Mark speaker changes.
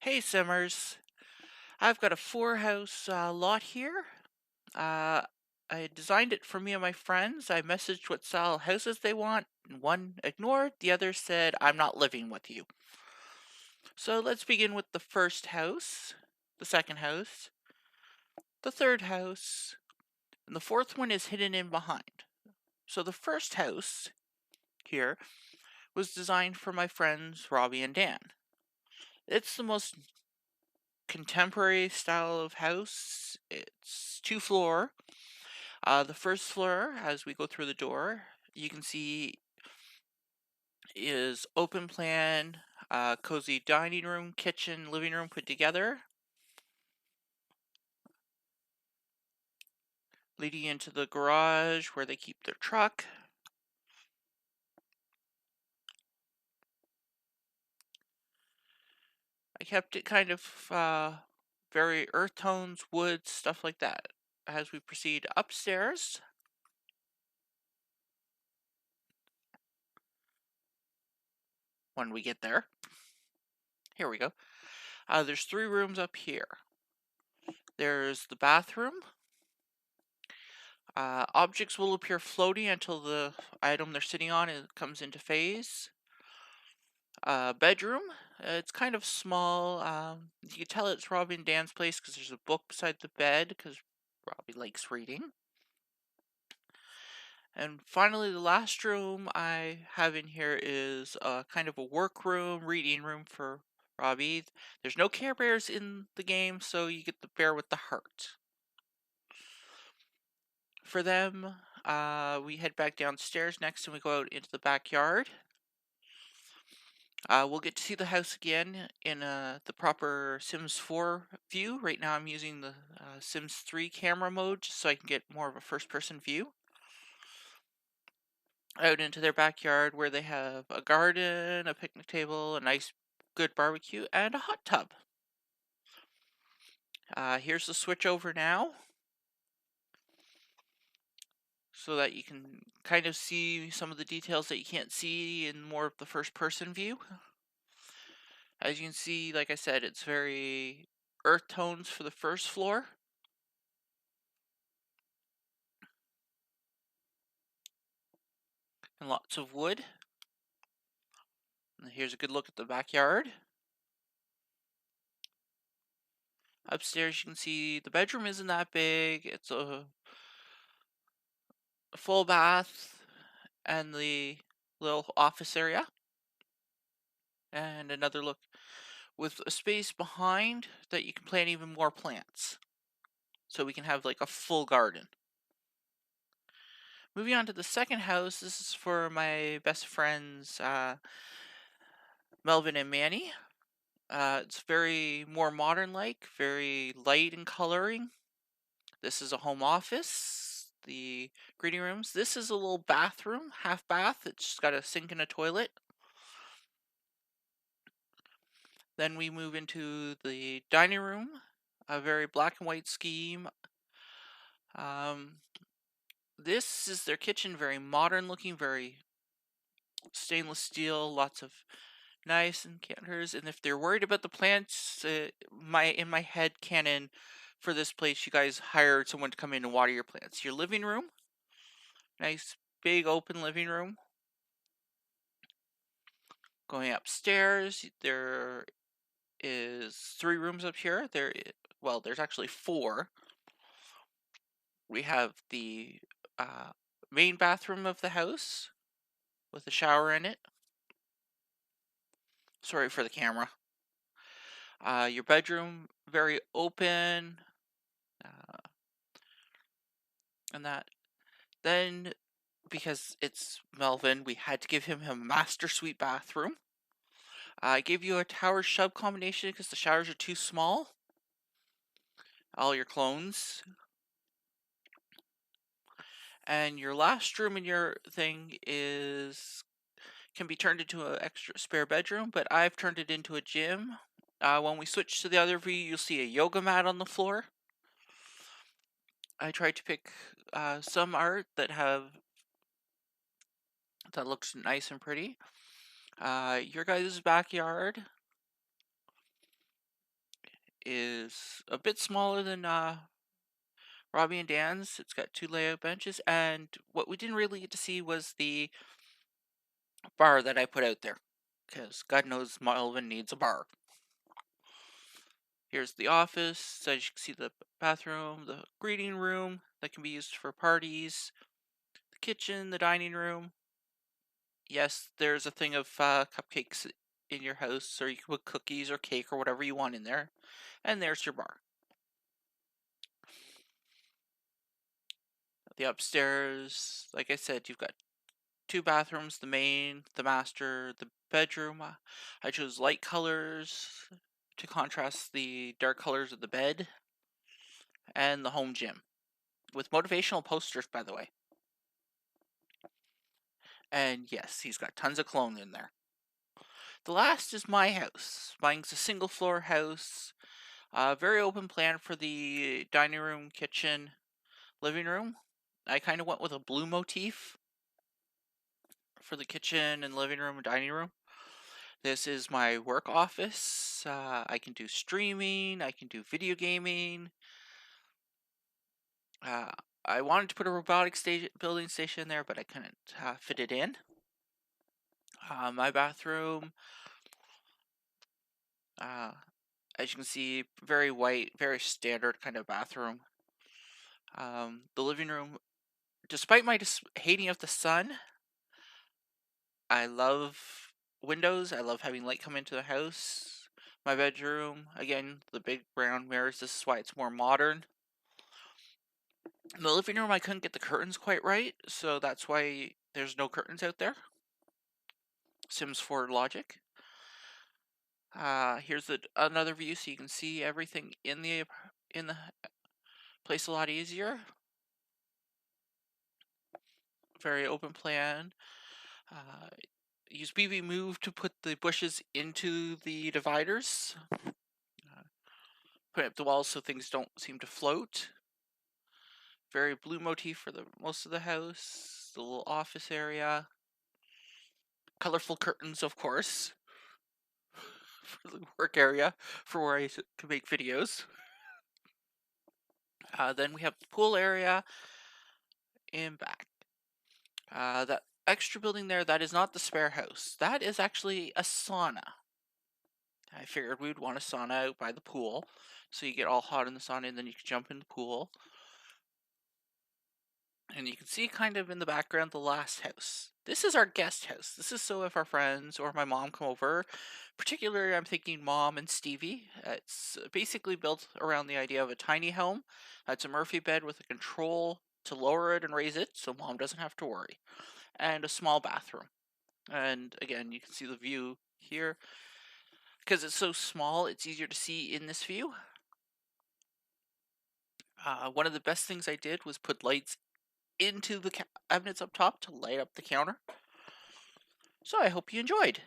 Speaker 1: Hey Simmers, I've got a four-house lot here. Uh, I designed it for me and my friends. I messaged what style houses they want, and one ignored, the other said, I'm not living with you. So let's begin with the first house, the second house, the third house, and the fourth one is hidden in behind. So the first house here was designed for my friends Robbie and Dan. It's the most contemporary style of house. It's two-floor. The first floor, as we go through the door, you can see is open plan, cozy dining room, kitchen, living room put together, leading into the garage where they keep their truck. I kept it kind of very earth tones, woods, stuff like that. As we proceed upstairs, when we get there, here we go. There's three rooms up here. There's the bathroom. Objects will appear floating until the item they're sitting on comes into phase. Bedroom. It's kind of small. You can tell it's Robbie and Dan's place because there's a book beside the bed because Robbie likes reading. And finally, the last room I have in here is kind of a work room, reading room for Robbie. There's no Care Bears in the game, so you get the bear with the heart. For them, we head back downstairs next and we go out into the backyard. We'll get to see the house again in the proper Sims 4 view. Right now I'm using the Sims 3 camera mode just so I can get more of a first-person view. Out into their backyard where they have a garden, a picnic table, a nice good barbecue, and a hot tub. Here's the switch over now so that you can kind of see some of the details that you can't see in more of the first-person view. As you can see, like I said, it's very earth tones for the first floor. And lots of wood. And here's a good look at the backyard. Upstairs you can see the bedroom isn't that big. It's a full bath and the little office area. And another look with a space behind that you can plant even more plants. So we can have like a full garden. Moving on to the second house, this is for my best friends Melvin and Manny. It's very more modern-like, very light in coloring. This is a home office, the greeting rooms. This is a little bathroom, half bath. It's just got a sink and a toilet. Then we move into the dining room, a very black and white scheme. Um, this is their kitchen, very modern looking, very stainless steel, lots of knives and counters. And if they're worried about the plants, in my head canon for this place, you guys hired someone to come in and water your plants. Your living room, nice big open living room. Going upstairs, there is three rooms up here. Well, there's actually four. We have the main bathroom of the house with a shower in it. Sorry for the camera. Your bedroom, very open, uh, and that. Then, because it's Melvin, we had to give him a master suite bathroom. I gave you a tower shove combination because the showers are too small. All your clones. And your last room in your thing can be turned into an extra spare bedroom, but I've turned it into a gym. When we switch to the other view, you'll see a yoga mat on the floor. I tried to pick some art that looks nice and pretty. Your guys' backyard. is a bit smaller than Robbie and Dan's. It's got 2 layout benches, and what we didn't really get to see was the bar that I put out there, because God knows Melvin needs a bar. Here's the office. So as you can see, the bathroom, the greeting room that can be used for parties, the kitchen, the dining room. Yes, there's a thing of cupcakes in your house, or you can put cookies or cake or whatever you want in there. And there's your bar. The upstairs, like I said, you've got 2 bathrooms, the main, the master, the bedroom. I chose light colors to contrast the dark colors of the bed, and the home gym with motivational posters, by the way. And yes, he's got tons of cologne in there. The last is my house. Mine's a single floor house. Very open plan for the dining room, kitchen, living room. I kind of went with a blue motif for the kitchen and living room and dining room. This is my work office. I can do streaming, I can do video gaming. Uh, I wanted to put a building station there, but I couldn't fit it in. My bathroom, as you can see, very white, very standard kind of bathroom. The living room, despite my hating of the sun, I love windows. I love having light come into the house. My bedroom, again, the big brown mirrors. This is why it's more modern. In the living room, I couldn't get the curtains quite right, so that's why there's no curtains out there. Sims 4 logic. Here's another view so you can see everything in the place a lot easier. Very open plan. Use BB Move to put the bushes into the dividers. Put up the walls so things don't seem to float. Very blue motif for the most of the house. The little office area. Colorful curtains, of course, for the work area, for where I can make videos. Then we have the pool area in back. That extra building there, that is not the spare house. That is actually a sauna. I figured we would want a sauna out by the pool, so you get all hot in the sauna and then you can jump in the pool. And you can see kind of in the background the last house. This is our guest house. This is so if our friends or my mom come over, particularly I'm thinking Mom and Stevie. It's basically built around the idea of a tiny home. It's a Murphy bed with a control to lower it and raise it so Mom doesn't have to worry. And a small bathroom. And again, you can see the view here. Because it's so small, it's easier to see in this view. One of the best things I did was put lights into the cabinets up top to light up the counter. So I hope you enjoyed.